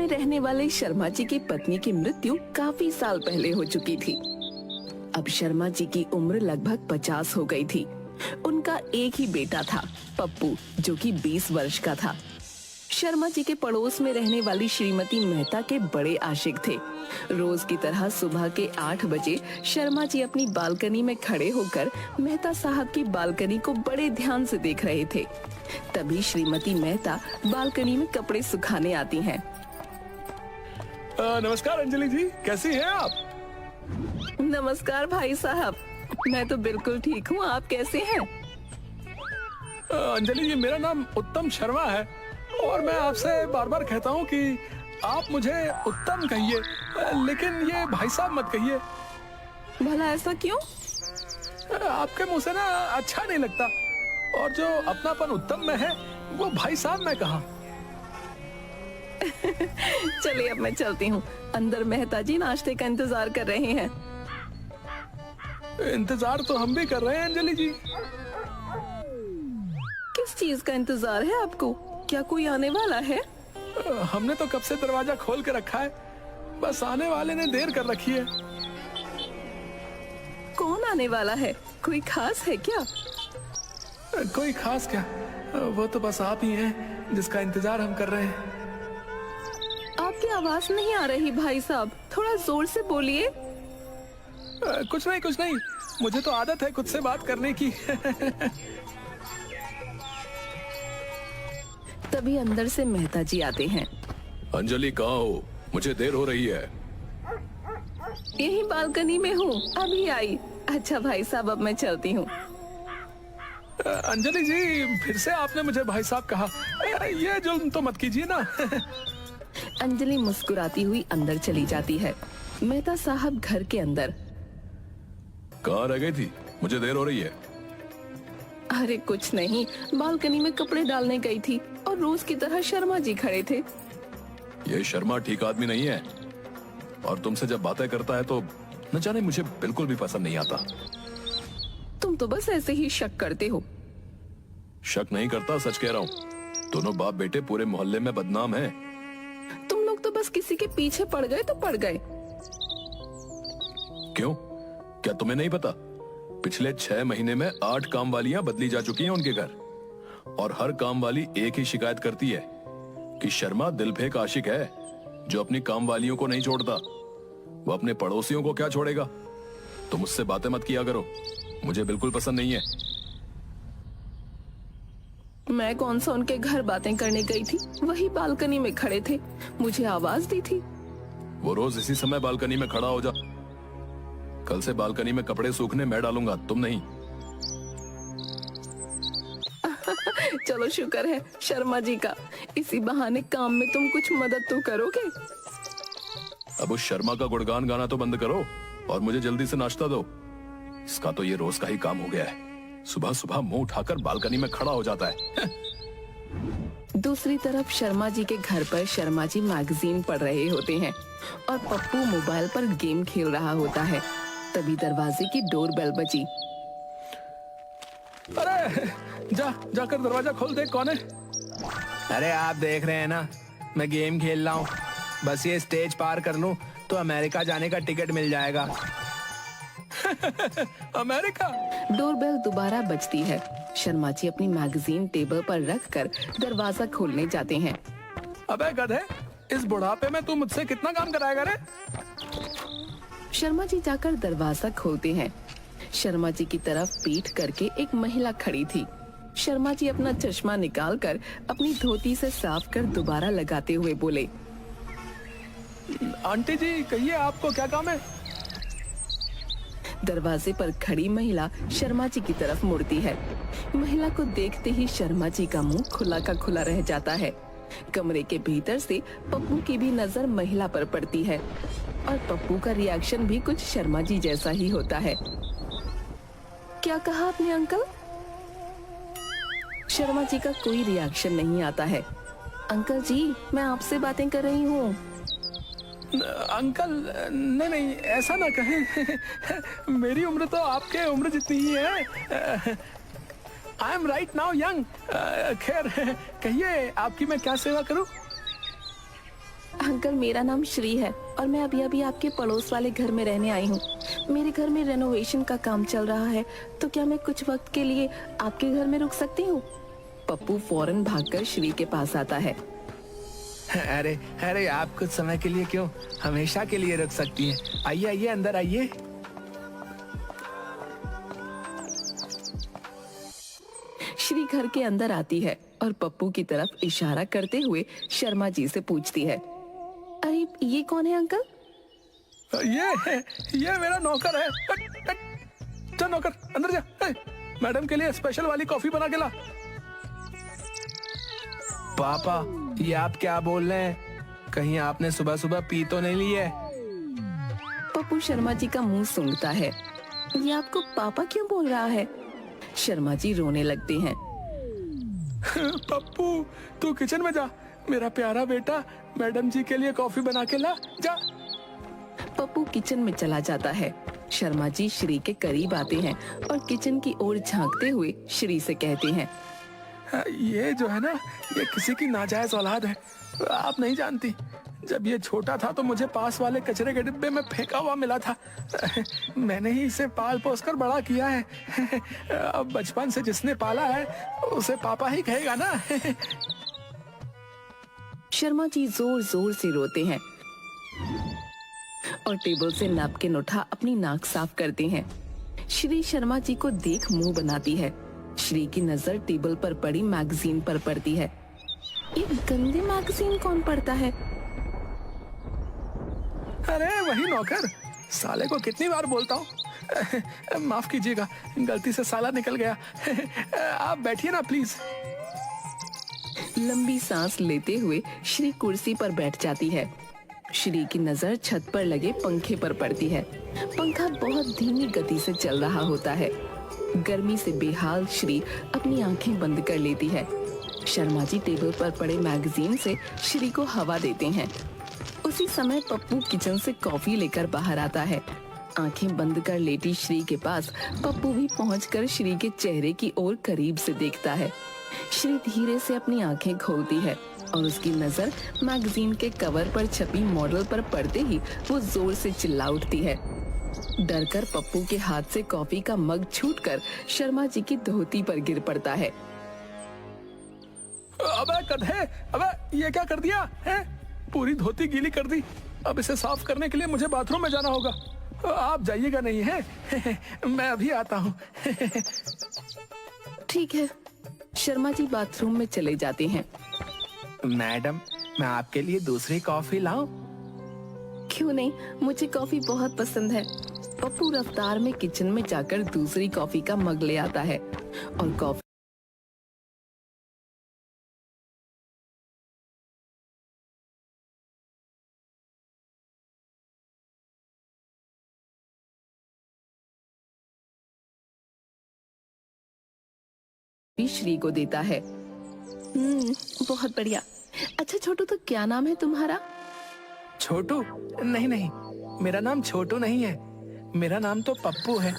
में रहने वाले शर्मा जी की पत्नी की मृत्यु काफी साल पहले हो चुकी थी। अब शर्मा जी की उम्र लगभग 50 हो गई थी। उनका एक ही बेटा था, पप्पू, जो कि 20 वर्ष का था। शर्मा जी के पड़ोस में रहने वाली श्रीमती मेहता के बड़े आशिक थे। रोज की तरह सुबह के 8 बजे शर्मा जी अपनी बालकनी में खड़े होकर मेहता साहब की बालकनी को बड़े ध्यान से देख रहे थे। तभी श्रीमती मेहता बालकनी में कपड़े सुखाने आती हैं। नमस्कार अंजलि जी, कैसी हैं आप? नमस्कार भाई साहब, मैं तो बिल्कुल ठीक हूँ, आप कैसे हैं? अंजलि जी, मेरा नाम उत्तम शर्मा है और मैं आपसे बार बार कहता हूँ कि आप मुझे उत्तम कहिए, लेकिन ये भाई साहब मत कहिए। भला ऐसा क्यों? आपके मुंह से ना अच्छा नहीं लगता, और जो अपनापन उत्तम में है वो भाई साहब में कहा। चलिए अब मैं चलती हूँ, अंदर मेहता जी नाश्ते का इंतजार कर रहे हैं। इंतजार तो हम भी कर रहे हैं अंजलि जी। किस चीज का इंतजार है आपको? क्या कोई आने वाला है? हमने तो कब से दरवाजा खोल के रखा है, बस आने वाले ने देर कर रखी है। कौन आने वाला है? कोई खास है क्या? कोई खास क्या, वो तो बस आप ही हैं जिसका इंतजार हम कर रहे हैं। आपकी आवाज नहीं आ रही भाई साहब, थोड़ा जोर से बोलिए। कुछ नहीं, मुझे तो आदत है खुद से बात करने की। तभी अंदर से मेहता जी आते हैं। अंजलि कहाँ हो? मुझे देर हो रही है। यही बालकनी में हूँ, अभी आई। अच्छा भाई साहब, अब मैं चलती हूँ। अंजलि जी, फिर से आपने मुझे भाई साहब कहा, ये जुल्म तो मत कीजिए ना। अंजलि मुस्कुराती हुई अंदर चली जाती है। मेहता साहब घर के अंदर। कहाँ रह गई थी? मुझे देर हो रही है। अरे कुछ नहीं, बालकनी में कपड़े डालने गई थी और रोज की तरह शर्मा जी खड़े थे। ये शर्मा ठीक आदमी नहीं है, और तुमसे जब बातें करता है तो न जाने मुझे बिल्कुल भी पसंद नहीं आता। तुम तो बस ऐसे ही शक करते हो। शक नहीं करता, सच कह रहा हूँ। दोनों बाप बेटे पूरे मोहल्ले में बदनाम हैं। तुम लोग तो बस किसी के पीछे पड़ गए तो पड़ गए। क्यों? क्या तुम्हें नहीं पता? पिछले 6 महीने में 8 काम वालियां बदली जा चुकी हैं उनके घर, और हर काम वाली एक ही शिकायत करती है कि शर्मा दिल फेंक आशिक है जो अपनी काम वालियों को नहीं छोड़ता। वो अपने पड़ोसियों को क्या छोड़ेगा? तुम मुझसे बातें मत किया करो, मुझे बिल्कुल पसंद नहीं है। मैं कौन सा उनके घर बातें करने गई थी? वही बालकनी में खड़े थे, मुझे आवाज दी थी। वो रोज इसी समय बालकनी में खड़ा हो जा। कल से बालकनी में कपड़े सूखने मैं डालूंगा, तुम नहीं। चलो शुक्र है शर्मा जी का, इसी बहाने काम में तुम कुछ मदद तो करोगे। अब उस शर्मा का गुणगान गाना तो बंद करो और मुझे जल्दी से नाश्ता दो। इसका तो ये रोज का ही काम हो गया है, सुबह सुबह मुंह उठाकर बालकनी में खड़ा हो जाता है। दूसरी तरफ शर्मा जी के घर पर शर्मा जी मैगजीन पढ़ रहे होते हैं और पप्पू मोबाइल पर गेम खेल रहा होता है। तभी दरवाजे की डोरबेल बजी। अरे जाकर दरवाजा खोल दे, कौन है? अरे आप देख रहे हैं ना, मैं गेम खेल रहा हूँ। बस ये स्टेज पार कर लूं तो अमेरिका जाने का टिकट मिल जाएगा। अमेरिका? डोरबेल दोबारा बजती है। शर्मा जी अपनी मैगजीन टेबल पर रखकर दरवाजा खोलने जाते हैं। अबे गधे, इस बुढ़ापे में तू मुझसे कितना काम कराएगा रे? शर्मा जी जाकर दरवाजा खोलते हैं। शर्मा जी की तरफ पीठ करके एक महिला खड़ी थी। शर्मा जी अपना चश्मा निकालकर अपनी धोती से साफ कर दोबारा लगाते हुए बोले, आंटी जी कहिए, आपको क्या काम है? दरवाजे पर खड़ी महिला शर्मा जी की तरफ मुड़ती है। महिला को देखते ही शर्मा जी का मुंह खुला का खुला रह जाता है। कमरे के भीतर से पप्पू की भी नजर महिला पर पड़ती है और पप्पू का रिएक्शन भी कुछ शर्मा जी जैसा ही होता है। क्या कहा आपने अंकल? शर्मा जी का कोई रिएक्शन नहीं आता है। अंकल जी, मैं आपसे बातें कर रही हूँ। अंकल नहीं, ऐसा ना कहें। मेरी उम्र तो आपके उम्र जितनी ही है। I am right now young. खैर कहिए, आपकी मैं क्या सेवा करूं? अंकल, मेरा नाम श्री है और मैं अभी अभी आपके पड़ोस वाले घर में रहने आई हूँ। मेरे घर में रेनोवेशन का काम चल रहा है, तो क्या मैं कुछ वक्त के लिए आपके घर में रुक सकती हूँ? पप्पू फौरन भागकर श्री के पास आता है। अरे अरे, आप कुछ समय के लिए क्यों, हमेशा के लिए रुक सकती हैं। आइए आइए, अंदर आइए। श्री घर के अंदर आती है और पप्पू की तरफ इशारा करते हुए शर्मा जी से पूछती है, अरे ये कौन है अंकल? ये मेरा नौकर है। जा नौकर, अंदर जा। मैडम के लिए स्पेशल वाली कॉफी बना के ला। पापा, ये आप क्या बोल रहे हैं? कहीं आपने सुबह सुबह पी तो नहीं ली है? पप्पू शर्मा जी का मुंह सूंघता है। ये आपको पापा क्यों बोल रहा है? शर्मा जी रोने लगते हैं। पप्पू, तू किचन में जा, मेरा प्यारा बेटा, मैडम जी के लिए कॉफी बना के ला, जा। पप्पू किचन में चला जाता है। शर्मा जी श्री के करीब आते हैं और किचन की ओर झांकते हुए श्री से कहते हैं, ये जो है ना, ये किसी की नाजायज औलाद है। आप नहीं जानती, जब ये छोटा था तो मुझे पास वाले कचरे के डिब्बे में फेंका हुआ मिला था। मैंने ही इसे पाल पोस कर बड़ा किया है। अब बचपन से जिसने पाला है उसे पापा ही कहेगा ना। शर्मा जी जोर जोर से रोते हैं और टेबल से नैपकिन उठा अपनी नाक साफ करते हैं। श्री शर्मा जी को देख मुंह बनाती है। श्री की नजर टेबल पर पड़ी मैगजीन पर पड़ती है। ये गंदी मैगजीन कौन पढ़ता है? अरे वही नौकर, साले को कितनी बार बोलता हूँ। माफ कीजिएगा, गलती से साला निकल गया। आप बैठिए ना प्लीज। लंबी सांस लेते हुए श्री कुर्सी पर बैठ जाती है। श्री की नजर छत पर लगे पंखे पर पड़ती है। पंखा बहुत धीमी गति से चल रहा होता है। गर्मी से बेहाल श्री अपनी आंखें बंद कर लेती है। शर्मा जी टेबल पर पड़े मैगजीन से श्री को हवा देते हैं। उसी समय पप्पू किचन से कॉफी लेकर बाहर आता है। आंखें बंद कर लेटी श्री के पास पप्पू भी पहुंचकर श्री के चेहरे की ओर करीब से देखता है। श्री धीरे से अपनी आंखें खोलती है और उसकी नजर मैगजीन के कवर पर छपी मॉडल पर पड़ते ही वो जोर से चिल्ला उठती है। डरकर पप्पू के हाथ से कॉफी का मग छूटकर शर्मा जी की धोती पर गिर पड़ता है। अबे गधे, अबे ये क्या कर दिया है? पूरी धोती गीली कर दी। अब इसे साफ करने के लिए मुझे बाथरूम में जाना होगा। आप जाइएगा नहीं है? मैं अभी आता हूँ। ठीक है। शर्मा जी बाथरूम में चले जाते हैं। मैडम, मैं आपके लिए दूसरी कॉफी लाऊं? क्यों नहीं, मुझे कॉफी बहुत पसंद है। पप्पू रफ्तार में किचन में जाकर दूसरी कॉफी का मग ले आता है और कॉफी श्री को देता है। बहुत बढ़िया। अच्छा छोटू, तो क्या नाम है तुम्हारा? छोटू? नहीं नहीं, मेरा नाम छोटू नहीं है, मेरा नाम तो पप्पू है।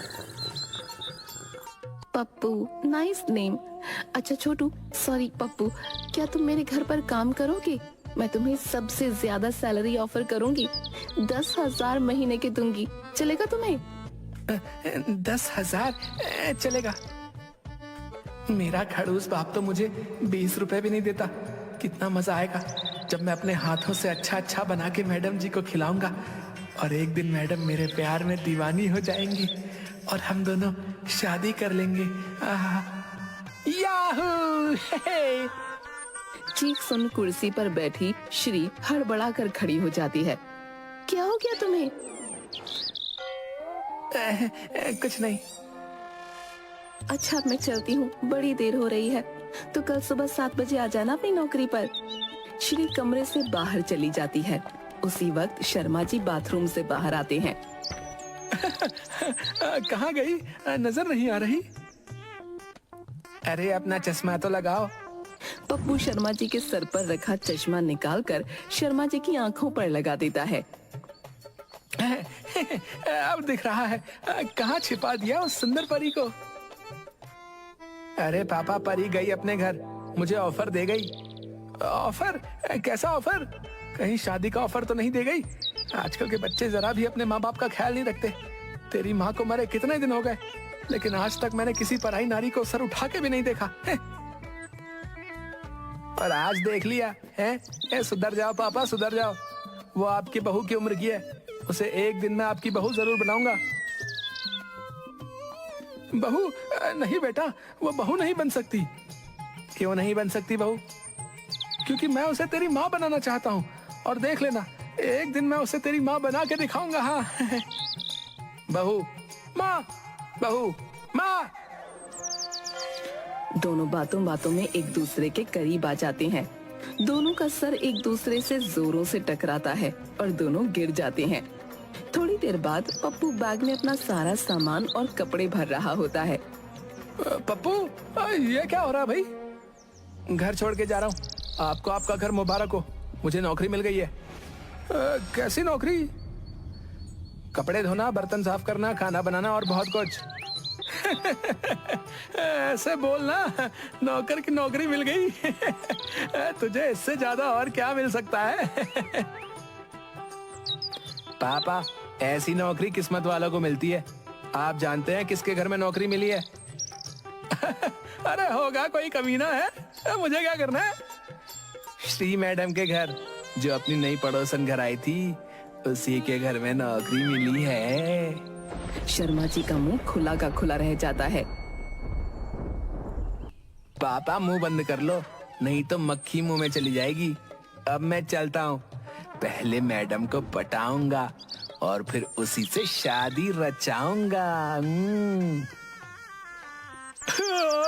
Pappu, nice name. अच्छा छोटू, सॉरी पप्पू, क्या तुम मेरे घर पर काम करोगे? मैं तुम्हें सबसे ज्यादा सैलरी ऑफर करूंगी। 10,000 महीने के दूंगी, चलेगा तुम्हें? 10,000 चलेगा। मेरा खड़ूस बाप तो मुझे 20 रुपए भी नहीं देता। कितना मजा आएगा जब मैं अपने हाथों से अच्छा अच्छा बना के मैडम जी को खिलाऊंगा और एक दिन मैडम मेरे प्यार में दीवानी हो जाएंगी और हम दोनों शादी कर लेंगे। याहू! चीख सुन कुर्सी पर बैठी श्री हड़बड़ा कर खड़ी हो जाती है। क्या हो गया तुम्हें? कुछ नहीं। अच्छा मैं चलती हूँ, बड़ी देर हो रही है, तो कल सुबह 7 बजे आ जाना अपनी नौकरी पर। श्री कमरे से बाहर चली जाती है। उसी वक्त शर्मा जी बाथरूम से बाहर आते हैं। कहाँ गई? नजर नहीं आ रही। अरे अपना चश्मा तो लगाओ। पप्पू शर्मा जी के सर पर रखा चश्मा निकालकर शर्मा जी की आंखों पर लगा देता है। अब दिख रहा है। कहाँ छिपा दिया उस सुंदर परी को? अरे पापा, परी गई अपने घर, मुझे ऑफर दे गई। ऑफर? कैसा ऑफर? कहीं शादी का ऑफर तो नहीं दे गई? आजकल के बच्चे जरा भी अपने माँ बाप का ख्याल नहीं रखते। तेरी माँ को मरे कितने दिन हो गए, लेकिन आज तक मैंने किसी पराई नारी को सर उठा के भी नहीं देखा है। और आज देख लिया है। सुधर जाओ पापा, सुधर जाओ। वो आपकी बहू की उम्र की है, उसे एक दिन में आपकी बहू जरूर बनाऊंगा। बहू नहीं बेटा, वो बहू नहीं बन सकती। क्यों नहीं बन सकती बहू? क्योंकि मैं उसे तेरी माँ बनाना चाहता हूँ, और देख लेना एक दिन मैं उसे तेरी माँ बना के दिखाऊंगा। हाँ बहू माँ, बहू माँ। दोनों बातों बातों में एक दूसरे के करीब आ जाते हैं। दोनों का सर एक दूसरे से जोरों से टकराता है और दोनों गिर जाते हैं। थोड़ी देर बाद पप्पू बैग में अपना सारा सामान और कपड़े भर रहा होता है। पप्पू ये क्या हो रहा है भाई? घर छोड़ के जा रहा हूँ। आपको आपका घर मुबारक हो, मुझे नौकरी मिल गई है। कैसी नौकरी? कपड़े धोना, बर्तन साफ करना, खाना बनाना और बहुत कुछ। ऐसे बोलना, नौकर की नौकरी मिल गई। तुझे इससे ज्यादा और क्या मिल सकता है? पापा ऐसी नौकरी किस्मत वालों को मिलती है। आप जानते हैं किसके घर में नौकरी मिली है? अरे होगा कोई कमीना है, मुझे क्या करना है? श्री मैडम के घर, जो अपनी नई पड़ोसन घर आई थी, उसी के घर में नौकरी मिली है। शर्मा जी का मुंह खुला का खुला रह जाता है। पापा मुंह बंद कर लो, नहीं तो मक्खी मुंह में चली जाएगी। अब मैं चलता हूँ, पहले मैडम को पटाऊंगा और फिर उसी से शादी रचाऊंगा।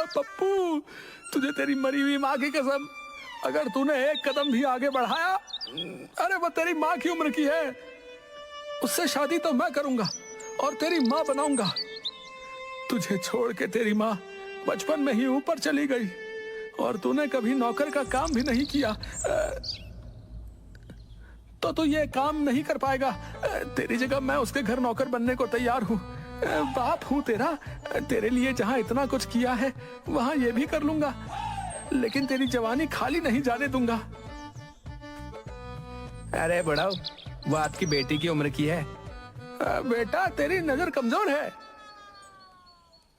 पप्पू, तुझे तेरी मरी हुई माँ की कसम, अगर तूने एक कदम भी आगे बढ़ाया, अरे वो तेरी माँ की उम्र की है, उससे शादी तो मैं करूंगा और तेरी माँ बनाऊंगा। तुझे छोड़ के तेरी माँ बचपन में ही ऊपर चली गई और तूने कभी नौकर का काम भी नहीं किया, तो तू ये काम नहीं कर पाएगा। तेरी जगह मैं उसके घर नौकर बनने को तैयार हूँ। बाप हूँ तेरा, तेरे लिए जहाँ इतना कुछ किया है वहाँ ये भी कर लूंगा, लेकिन तेरी जवानी खाली नहीं जाने दूंगा। अरे बड़ाओ, वो आपकी बेटी की उम्र की है। बेटा तेरी नजर कमजोर है।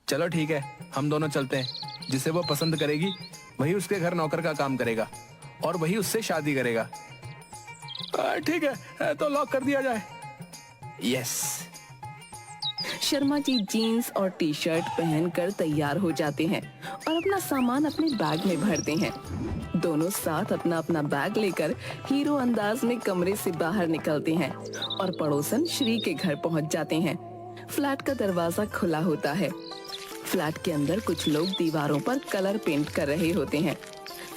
चलो ठीक है, हम दोनों चलते हैं। जिसे वो पसंद करेगी वही उसके घर नौकर का काम करेगा और वही उससे शादी करेगा। ठीक है, तो लॉक कर दिया जाए। यस। शर्मा जी जीन्स और टी शर्ट पहनकर तैयार हो जाते हैं और अपना सामान अपने बैग में भरते हैं। दोनों साथ अपना अपना बैग लेकर हीरो अंदाज में कमरे से बाहर निकलते हैं और पड़ोसन श्री के घर पहुंच जाते हैं। फ्लैट का दरवाजा खुला होता है। फ्लैट के अंदर कुछ लोग दीवारों पर कलर पेंट कर रहे होते हैं।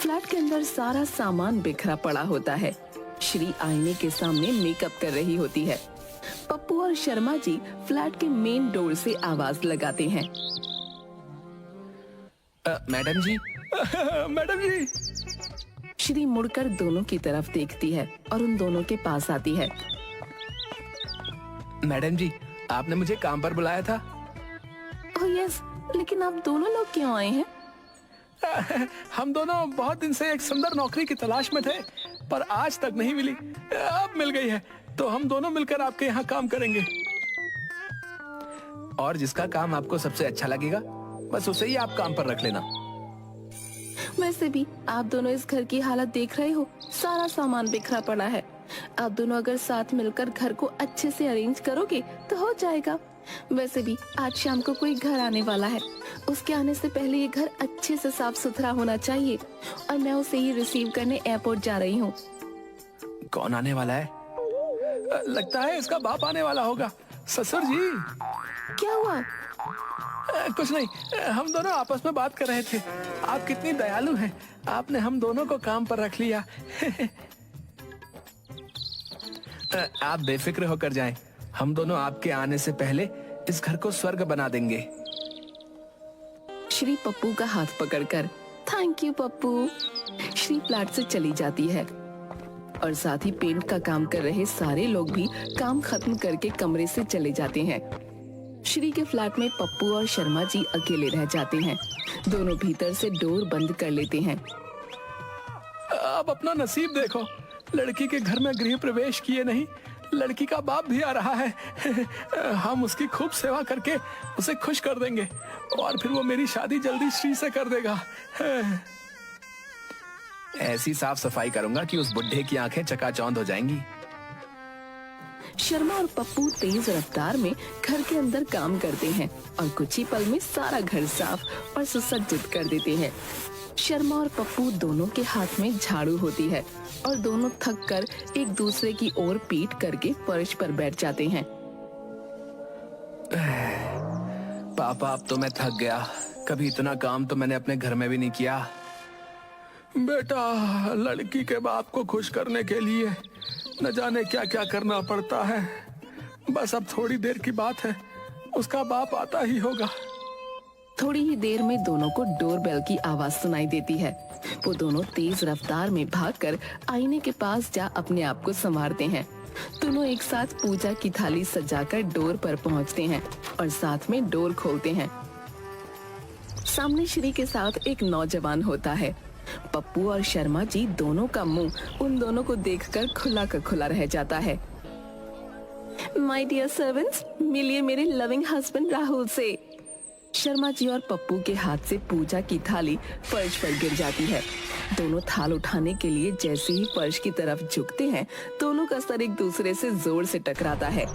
फ्लैट के अंदर सारा सामान बिखरा पड़ा होता है। श्री आईने के सामने मेकअप कर रही होती है। पप्पू और शर्मा जी फ्लैट के मेन डोर से आवाज लगाते हैं। मैडम जी। मैडम जी। श्री मुड़कर दोनों की तरफ देखती है और उन दोनों के पास आती है। मैडम जी, आपने मुझे काम पर बुलाया था। ओह यस, लेकिन आप दोनों लोग क्यों आए हैं? हम दोनों बहुत दिन से एक सुंदर नौकरी की तलाश में थे, पर आज तक नहीं मिली। अब मिल गई है, तो हम दोनों मिलकर आपके यहाँ काम करेंगे। और जिसका काम आपको सबसे अच्छा लगेगा, बस उसे ही आप काम पर रख लेना। वैसे भी आप दोनों इस घर की हालत देख रहे हो, सारा सामान बिखरा पड़ा है। आप दोनों अगर साथ मिलकर घर को अच्छे से अरेंज करोगे तो हो जाएगा। वैसे भी आज शाम को कोई घर आने वाला है, उसके आने से पहले ये घर अच्छे से साफ सुथरा होना चाहिए और मैं उसे ही रिसीव करने एयरपोर्ट जा रही हूँ। कौन आने वाला है? लगता है इसका बाप आने वाला होगा। ससुर जी। क्या हुआ? कुछ नहीं, हम दोनों आपस में बात कर रहे थे। आप कितनी दयालु हैं, आपने हम दोनों को काम पर रख लिया। आप बेफिक्र होकर जाएं, हम दोनों आपके आने से पहले इस घर को स्वर्ग बना देंगे। श्री पप्पू का हाथ पकड़कर thank you Pappu. Shri flat से चली जाती है और साथ ही पेंट का काम कर रहे सारे लोग भी काम खत्म करके कमरे से चले जाते हैं। श्री के फ्लैट में पप्पू और शर्मा जी अकेले रह जाते हैं। दोनों भीतर से डोर बंद कर लेते हैं। अब अपना नसीब देखो, लड़की के घर में गृह प्रवेश किए नहीं, लड़की का बाप भी आ रहा है। हम उसकी खूब सेवा करके उसे खुश कर देंगे और फिर वो मेरी शादी जल्दी श्री से कर देगा। ऐसी साफ सफाई करूंगा कि उस बुढ़े की आंखें चकाचौंध हो जाएंगी। शर्मा और पप्पू तेज रफ्तार में घर के अंदर काम करते हैं और कुछ ही पल में सारा घर साफ और सुसज्जित कर देते हैं। शर्मा और पप्पू दोनों के हाथ में झाड़ू होती है और दोनों थक कर एक दूसरे की ओर पीठ करके फर्श पर बैठ जाते हैं। पापा अब तो मैं थक गया, कभी इतना काम तो मैंने अपने घर में भी नहीं किया। बेटा, लड़की के बाप को खुश करने के लिए न जाने क्या क्या करना पड़ता है। बस अब थोड़ी देर की बात है, उसका बाप आता ही होगा। थोड़ी ही देर में दोनों को डोरबेल की आवाज सुनाई देती है। वो दोनों तेज रफ्तार में भागकर आईने के पास जा अपने आप को संवारते हैं। दोनों एक साथ पूजा की थाली सजाकर डोर पर पहुंचते हैं और साथ में डोर खोलते हैं। सामने श्री के साथ एक नौजवान होता है। पप्पू और शर्मा जी दोनों का मुंह उन दोनों को देखकर खुला का खुला रह जाता है। माय डियर सर्वेंट्स, मिलिए मेरे लविंग हस्बैंड राहुल से। शर्मा जी और पप्पू के हाथ से पूजा की थाली फर्श पर गिर जाती है। दोनों थाल उठाने के लिए जैसे ही फर्श की तरफ झुकते हैं, दोनों का सर एक दूसरे से जोर से टकराता है।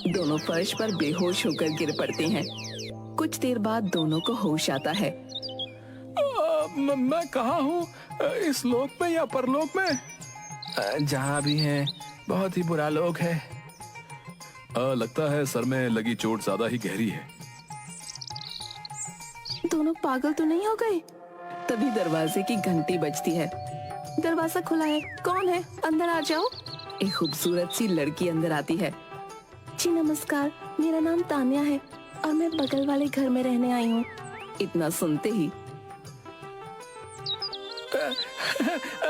दोनों फर्श पर बेहोश होकर गिर पड़ते हैं। कुछ देर बाद दोनों को होश आता है। मैं कहाँ हूँ, इस लोक में या परलोक में? जहाँ भी हैं, बहुत ही बुरा लोग है। लगता है सर में लगी चोट ज्यादा ही गहरी है। दोनों पागल तो नहीं हो गए? तभी दरवाजे की घंटी बजती है। दरवाजा खुला है, कौन है? अंदर आ जाओ। एक खूबसूरत सी लड़की अंदर आती है। जी नमस्कार, मेरा नाम तान्या है और मैं बगल वाले घर में रहने आई हूँ। इतना सुनते ही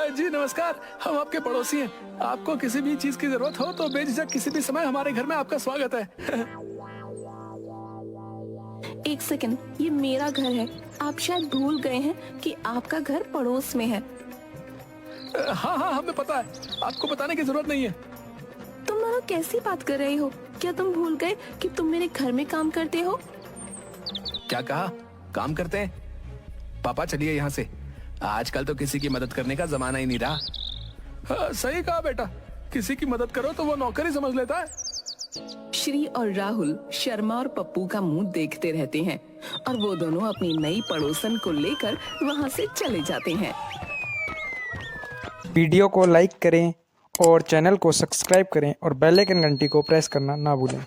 जी नमस्कार, हम आपके पड़ोसी हैं। आपको किसी भी चीज की जरूरत हो तो बेझिझक किसी भी समय हमारे घर में आपका स्वागत है। एक सेकंड, ये मेरा घर है। आप शायद भूल गए हैं कि आपका घर पड़ोस में है। हाँ हाँ, हमें पता है, आपको बताने की जरूरत नहीं है। तुम दोनों कैसी बात कर रहे हो? क्या तुम भूल गए कि तुम मेरे घर में काम करते हो? क्या कहा? काम करते हैं? पापा चलिए यहाँ से, आजकल तो किसी की मदद करने का जमाना ही नहीं रहा। हाँ, सही कहा बेटा, किसी की मदद करो तो वो नौकरी समझ लेता है। श्री और राहुल शर्मा और पप्पू का मुंह देखते रहते हैं और वो दोनों अपनी नई पड़ोसन को लेकर वहाँ से चले जाते हैं। वीडियो को लाइक करें और चैनल को सब्सक्राइब करें और बेल आइकन घंटी को प्रेस करना ना भूलें।